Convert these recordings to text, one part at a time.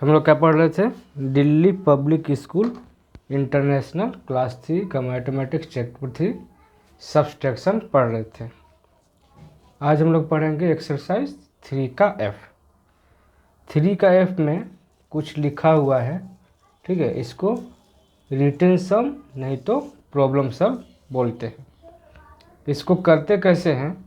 हम लोग क्या पढ़ रहे थे? Delhi public school international class 3 का मैथमेटिक्स चैप्टर 3 सब्सट्रैक्शन पढ़ रहे थे। आज हम लोग पढ़ेंगे एक्सरसाइज 3 का एफ। 3 का एफ में कुछ लिखा हुआ है, ठीक है। इसको रिटन सम नहीं तो प्रॉब्लम सम बोलते हैं। इसको करते कैसे हैं?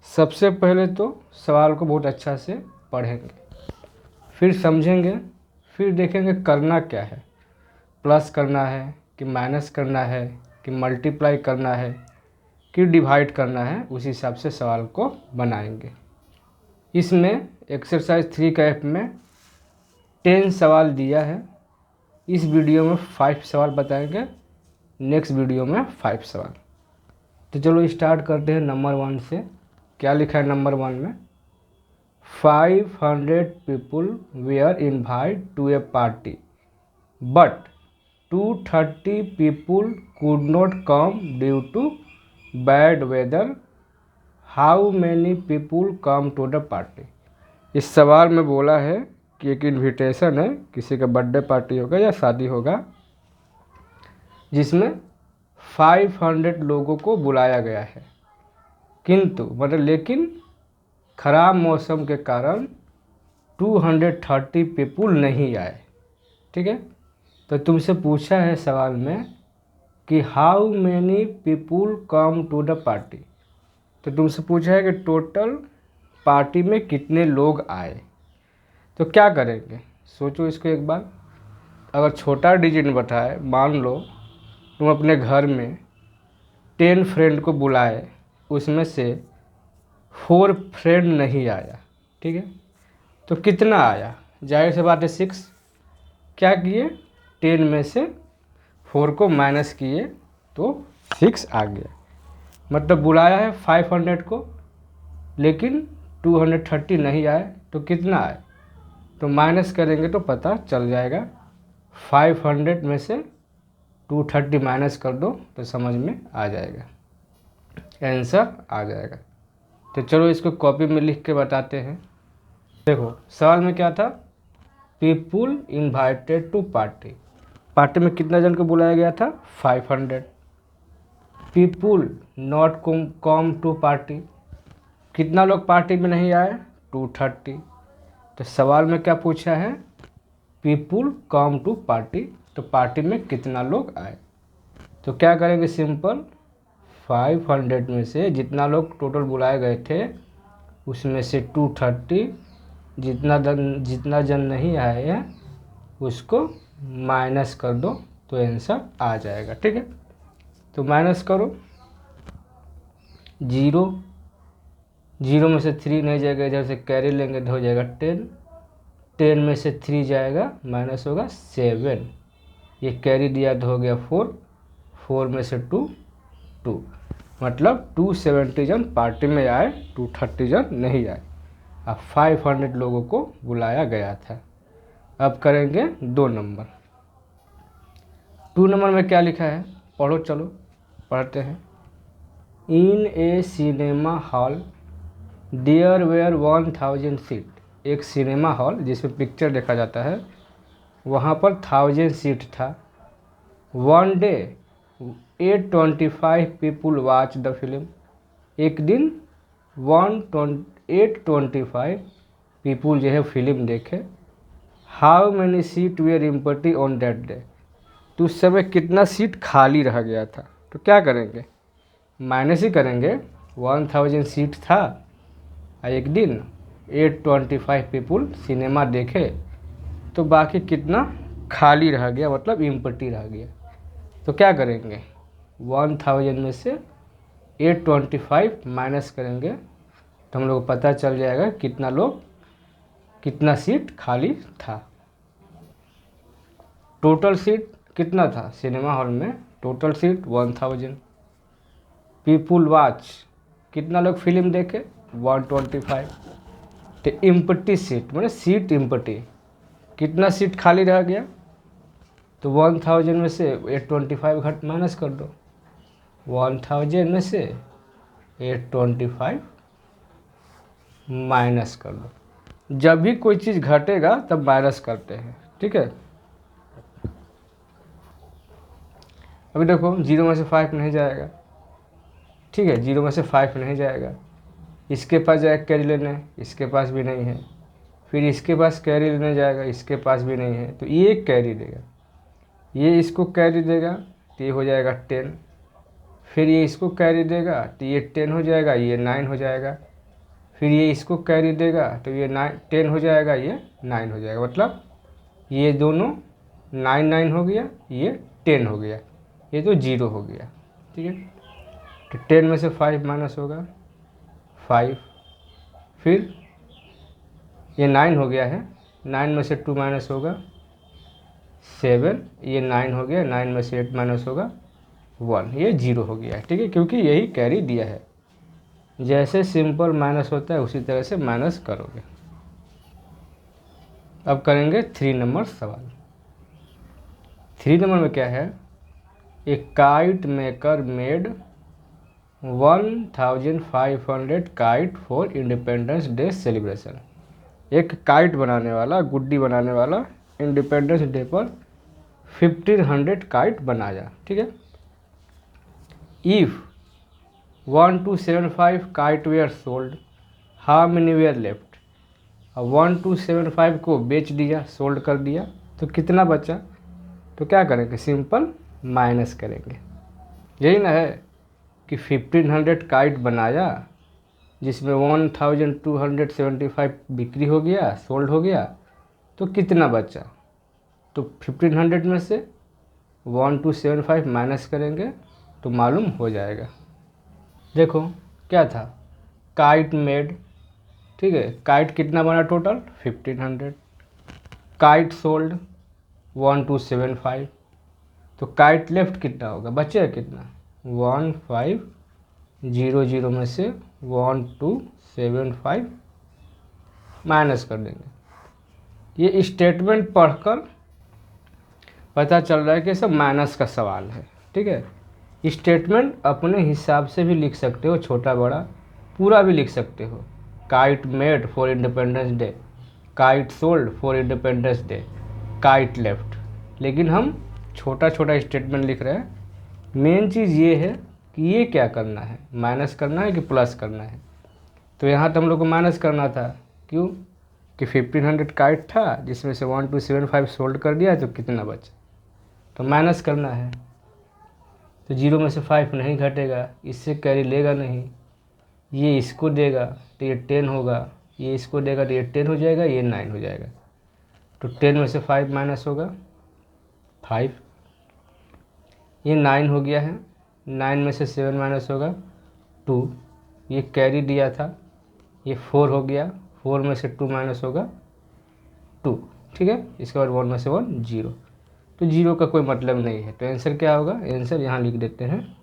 सबसे पहले तो सवाल को बहुत अच्छा से पढ़ेंगे, फिर समझेंगे, फिर देखेंगे करना क्या है, प्लस करना है कि माइनस करना है कि मल्टीप्लाई करना है कि डिवाइड करना है। उसी हिसाब से सवाल को बनाएंगे। इसमें एक्सरसाइज 3 का एफ में 10 सवाल दिया है। इस वीडियो में 5 सवाल बताएंगे, नेक्स्ट वीडियो में 5 सवाल। तो चलो स्टार्ट करते हैं नंबर 1 से। क्या लिखा है नंबर 1 में? 500 people were invited to a party, but 230 people could not come due to bad weather. How many people come to the party? इस सवाल में बोला है कि एक इनविटेशन है, किसी का बर्थडे पार्टी होगा या शादी होगा, जिसमें 500 लोगों को बुलाया गया है, किंतु लेकिन खराब मौसम के कारण 230 पीपुल नहीं आए, ठीक है। तो तुमसे पूछा है सवाल में कि how many people come to the party. तो तुमसे पूछा है कि टोटल पार्टी में कितने लोग आए। तो क्या करेंगे, सोचो इसको एक बार। अगर छोटा डिजिट बताए, मान लो तुम अपने घर में 10 फ्रेंड को बुलाए, उसमें से 4 फ्रेंड नहीं आया, ठीक है। तो कितना आया? जाहिर सी बात है 6। क्या किए? 10 में से 4 को माइनस किए तो 6 आ गया। मतलब बुलाया है 500 को, लेकिन 230 नहीं आए। तो कितना आए? तो माइनस करेंगे तो पता चल जाएगा। 500 में से 230 माइनस कर दो तो समझ में आ जाएगा, आंसर आ जाएगा। तो चलो इसको कॉपी में लिख के बताते हैं। देखो सवाल में क्या था? People invited to party. Party में कितना जन को बुलाया गया था? 500। People not come to party. कितना लोग पार्टी में नहीं आए? 230। तो सवाल में क्या पूछा है? People come to party. तो पार्टी में कितना लोग आए? तो क्या करेंगे? सिंपल, 500 में से जितना लोग टोटल बुलाए गए थे उसमें से 230, जितना जन नहीं आए हैं उसको माइनस कर दो तो आंसर आ जाएगा, ठीक है। तो माइनस करो, 0 में से 3 नहीं जाएगा, इधर से कैरी लेंगे तो हो जाएगा 10। 10 में से 3 जाएगा, माइनस होगा 7। ये कैरी दिया तो हो गया 4। 4 में से 2, मतलब 270 जन पार्टी में आए, 230 जन नहीं आए। अब 500 लोगों को बुलाया गया था। अब करेंगे 2 नंबर। 2 नंबर में क्या लिखा है? पढ़ो, चलो पढ़ते हैं। In a cinema hall there were 1000 seat. एक सिनेमा हॉल जिसमें पिक्चर देखा जाता है, वहाँ पर 1000 सीट था। One day 825 people watch the film. एक दिन 825 पीपुल जो है फिल्म देखे। How many seat were empty on that day. तो उस समय कितना सीट खाली रह गया था? तो क्या करेंगे? माइनस ही करेंगे। 1000 सीट था और एक दिन 825 पीपुल सिनेमा देखे, तो बाकी कितना खाली रह गया, मतलब एम्प्टी रह गया। तो क्या करेंगे? 1000 में से 825 माइनस करेंगे तो हम लोग को पता चल जाएगा कितना सीट खाली था। टोटल सीट कितना था सिनेमा हॉल में? Total seat 1000। पीपुल वॉच, कितना लोग फिल्म देखे? 125। तो एम्प्टी सीट मतलब सीट एम्प्टी, कितना सीट खाली रह गया? तो 1000 में से 825 घट माइनस कर दो। 1000 में से 825 माइनस कर दो जब भी कोई चीज़ घटेगा तब माइनस करते हैं, ठीक है। अभी देखो 0 में से 5 नहीं जाएगा, ठीक है, 0 में से 5 नहीं जाएगा। इसके पास जाएगा कैरी लेने, इसके पास भी नहीं है। फिर इसके पास कैरी लेने जाएगा, इसके पास भी नहीं है, तो ये कैरी देगा, ये इसको कैरी देगा तो ये हो जाएगा 10। फिर ये इसको कैरी देगा तो ये 10 हो जाएगा, ये 9 हो जाएगा। फिर ये इसको कैरी देगा तो ये 10 हो जाएगा, ये 9 हो जाएगा। मतलब ये दोनों 9 हो गया, ये 10 हो गया, ये तो 0 हो गया, ठीक है। तो 10 में से 5 माइनस होगा 5। फिर ये 9 हो गया है, 9 में से 2 माइनस होगा 7, ये 9 हो गया, 9 में से 8 माइनस होगा 1, ये 0 हो गया, ठीक है, क्योंकि यही कैरी दिया है। जैसे सिंपल माइनस होता है उसी तरह से माइनस करोगे। अब करेंगे 3 नंबर सवाल। 3 नंबर में क्या है, ए kite maker made 1500 kite for independence day celebration. एक काइट बनाने वाला, गुड्डी बनाने वाला इंडिपेंडेंस डे पर 1500 काइट बनाया, ठीक है। If 1275 kite were sold, how many were left. अब 1275 को बेच दिया, सोल्ड कर दिया, तो कितना बचा। तो क्या करेंगे, सिंपल माइनस करेंगे। यही ना है कि 1500 काइट बनाया जिसमें 1275 बिक्री हो गया, सोल्ड हो गया, तो कितना बचा। तो 1500 में से 1275 माइनस करेंगे तो मालूम हो जाएगा। देखो क्या था, काइट मेड, ठीक है, काइट कितना बना टोटल 1500, काइट सोल्ड 1275, तो काइट लेफ्ट कितना होगा, बचेगा कितना 1500 में से 1275 माइनस कर देंगे। ये स्टेटमेंट पढ़कर पता चल रहा है कि सब माइनस का सवाल है, ठीक है। स्टेटमेंट अपने हिसाब से भी लिख सकते हो, छोटा बड़ा पूरा भी लिख सकते हो। Kite made for independence day, kite sold for independence day, kite left, लेकिन हम छोटा छोटा स्टेटमेंट लिख रहे हैं। मेन चीज़ ये है कि ये क्या करना है, माइनस करना है कि प्लस करना है। तो यहाँ तो हम लोग को माइनस करना था, क्यों कि 1500 काइट था जिसमें से 1275 सोल्ड कर दिया, तो कितना बचा, तो माइनस करना है। तो 0 में से 5 नहीं घटेगा, इससे कैरी लेगा नहीं, ये इसको देगा तो ये 10 होगा, ये इसको देगा तो ये 10 हो जाएगा, ये 9 हो जाएगा। तो 10 में से 5 माइनस होगा 5, ये 9 हो गया है, 9 में से 7 माइनस होगा 2, ये कैरी दिया था, ये 4 हो गया, 4 में से 2 माइनस होगा 2, ठीक है। इसके बाद 1 में से 1 0, तो 0 का कोई मतलब नहीं है। तो आंसर क्या होगा, आंसर यहाँ लिख देते हैं,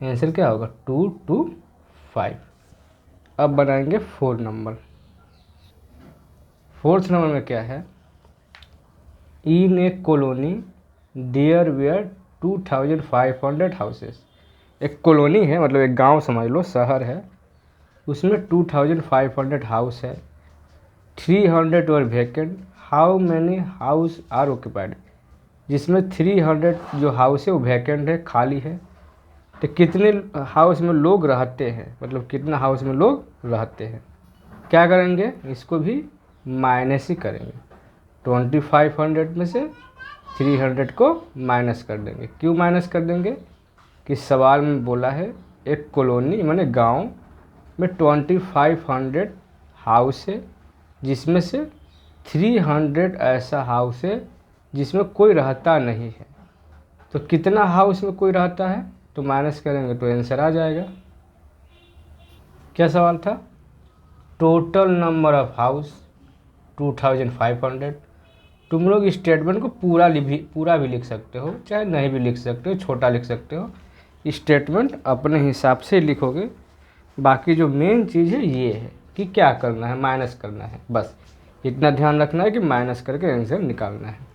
आंसर क्या होगा 225। अब बनाएंगे 4 नंबर। 4th नंबर में क्या है, इन ए कॉलोनी देयर वेयर 2500 हाउसेस। एक कॉलोनी है, मतलब एक गांव समझ लो, शहर है, उसमें 2500 हाउस है, 300 were vacant, how many house are occupied. जिसमें 300 जो हाउस है वो वैकेंट है, खाली है। तो कितने हाउस में लोग रहते हैं, मतलब कितना हाउस में लोग रहते हैं। क्या करेंगे, इसको भी माइनस ही करेंगे। 2500 में से 300 को माइनस कर देंगे। क्यों माइनस कर देंगे कि सवाल में बोला है एक कॉलोनी माने गांव में 2500 हाउस है, जिसमें से 300 ऐसा हाउस है जिसमें कोई रहता नहीं है। तो कितना हाउस में कोई रहता है, तो माइनस करेंगे तो आंसर आ जाएगा। क्या सवाल था, टोटल नंबर ऑफ हाउस 2500। तुम लोग स्टेटमेंट को पूरा भी लिख सकते हो, चाहे नहीं भी लिख सकते हो, छोटा लिख सकते हो। स्टेटमेंट अपने हिसाब से लिखोगे। बाकी जो मेन चीज़ है ये है कि क्या करना है, माइनस करना है, बस इतना ध्यान रखना है कि माइनस करके आंसर निकालना है।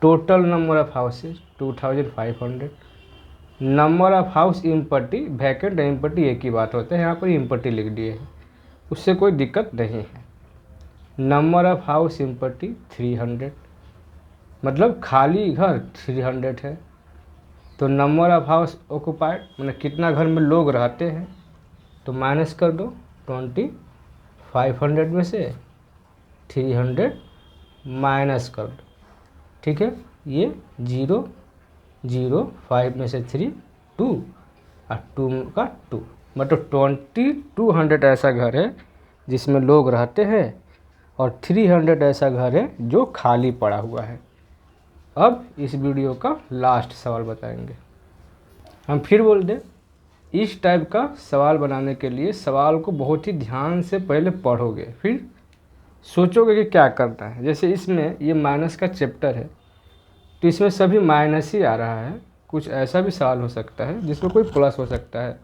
Total number of houses 2500, number of house empty, vacant empty एक ही बात होता है, यहाँ पर इम्पटी लिख दिए है, उससे कोई दिक्कत नहीं है। नंबर ऑफ हाउस सिंपटी 300, मतलब खाली घर 300 है। तो नंबर ऑफ हाउस ऑक्युपाइड मतलब कितना घर में लोग रहते हैं, तो माइनस कर दो 2500 में से 300 माइनस कर दो, ठीक है। ये 0 0 5 में से 3 2 और 2 का 2, मतलब 2200 ऐसा घर है जिसमें लोग रहते हैं और 300 ऐसा घर है जो खाली पड़ा हुआ है। अब इस वीडियो का लास्ट सवाल बताएंगे। हम फिर बोल दें, इस टाइप का सवाल बनाने के लिए सवाल को बहुत ही ध्यान से पहले पढ़ोगे, फिर सोचोगे कि क्या करना है। जैसे इसमें ये माइनस का चैप्टर है तो इसमें सभी माइनस ही आ रहा है। कुछ ऐसा भी सवाल हो सकता है जिसमें कोई प्लस हो सकता है,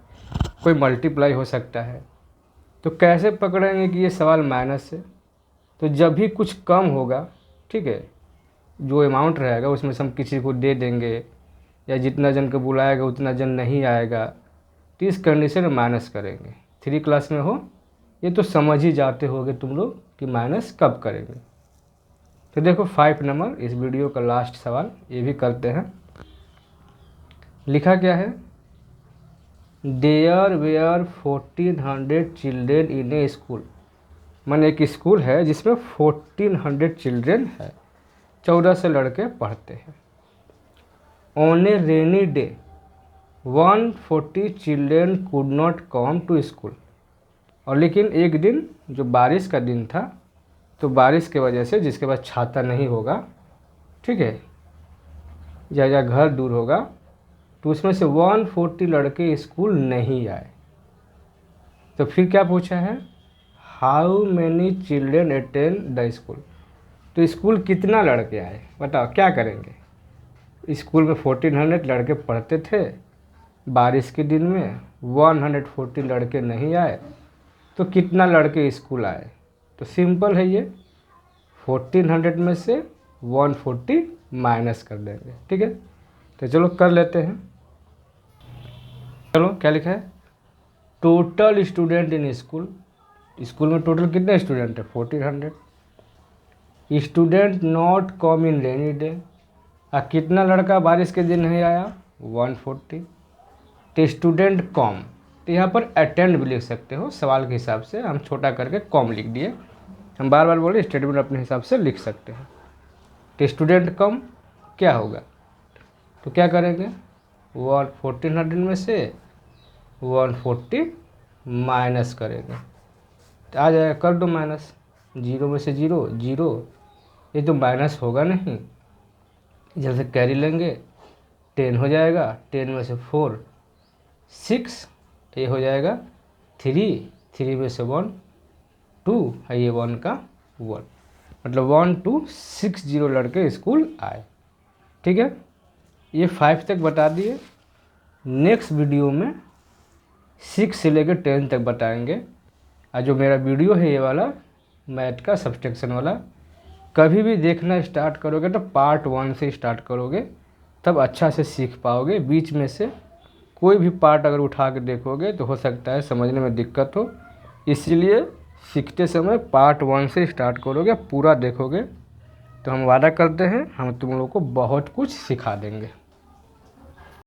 कोई मल्टीप्लाई हो सकता है। तो कैसे पकड़ेंगे कि ये सवाल माइनस है? तो जब भी कुछ कम होगा, ठीक है, जो अमाउंट रहेगा उसमें से हम किसी को दे देंगे या जितना जन को बुलाएगा उतना जन नहीं आएगा, तो इस कंडीशन में माइनस करेंगे। 3 क्लास में हो ये तो समझ ही जाते होगे तुम लोग कि माइनस कब करेंगे। तो देखो 5 नंबर इस वीडियो का लास्ट सवाल ये भी करते हैं। लिखा क्या है, there were 1400 children in a school. मान एक स्कूल है जिसमें 1400 चिल्ड्रेन है, 1400 लड़के पढ़ते हैं। On a rainy day 140 children could not come to school. और लेकिन एक दिन जो बारिश का दिन था, तो बारिश के वजह से जिसके पास छाता नहीं होगा, ठीक है, या घर दूर होगा, तो उसमें से 140 लड़के स्कूल नहीं आए। तो फिर क्या पूछा है, how many children attend the school. तो स्कूल कितना लड़के आए, बताओ क्या करेंगे। स्कूल में 1400 लड़के पढ़ते थे, बारिश के दिन में 140 लड़के नहीं आए, तो कितना लड़के स्कूल आए। तो सिंपल है ये, 1400 में से 140 माइनस कर देंगे, ठीक है। तो चलो कर लेते हैं। चलो क्या लिखा है, total student in school. School में टोटल कितने स्टूडेंट है, 1400। Student not come in rainy day, कितना लड़का बारिश के दिन नहीं आया, 140। तो स्टूडेंट कम, तो यहाँ पर अटेंड भी लिख सकते हो, सवाल के हिसाब से हम छोटा करके कम लिख दिए। हम बार बार बोले स्टेटमेंट अपने हिसाब से लिख सकते हैं। तो स्टूडेंट कम क्या होगा, तो क्या करेंगे, 1400 में से 140 माइनस करेंगे, तो आ जाएगा, कर दो माइनस। 0 में से 0 0, ये तो माइनस होगा नहीं, जैसे कैरी लेंगे 10 हो जाएगा, 10 में से 4 6, ये हो जाएगा 3 3 में से 1 2 है, ये 1 का 1, मतलब 1260 लड़के स्कूल आए, ठीक है। ये 5 तक बता दिए। नेक्स्ट वीडियो में 6 से लेकर 10 तक बताएंगे। और जो मेरा वीडियो है ये वाला मैथ का सब्सट्रैक्शन वाला, कभी भी देखना स्टार्ट करोगे तो पार्ट 1 से स्टार्ट करोगे, तब अच्छा से सीख पाओगे। बीच में से कोई भी पार्ट अगर उठा के देखोगे तो हो सकता है समझने में दिक्कत हो, इसलिए सीखते समय पार्ट 1 से स्टार्ट करोगे, पूरा देखोगे, तो हम वादा करते हैं हम तुम लोगों को बहुत कुछ सिखा देंगे।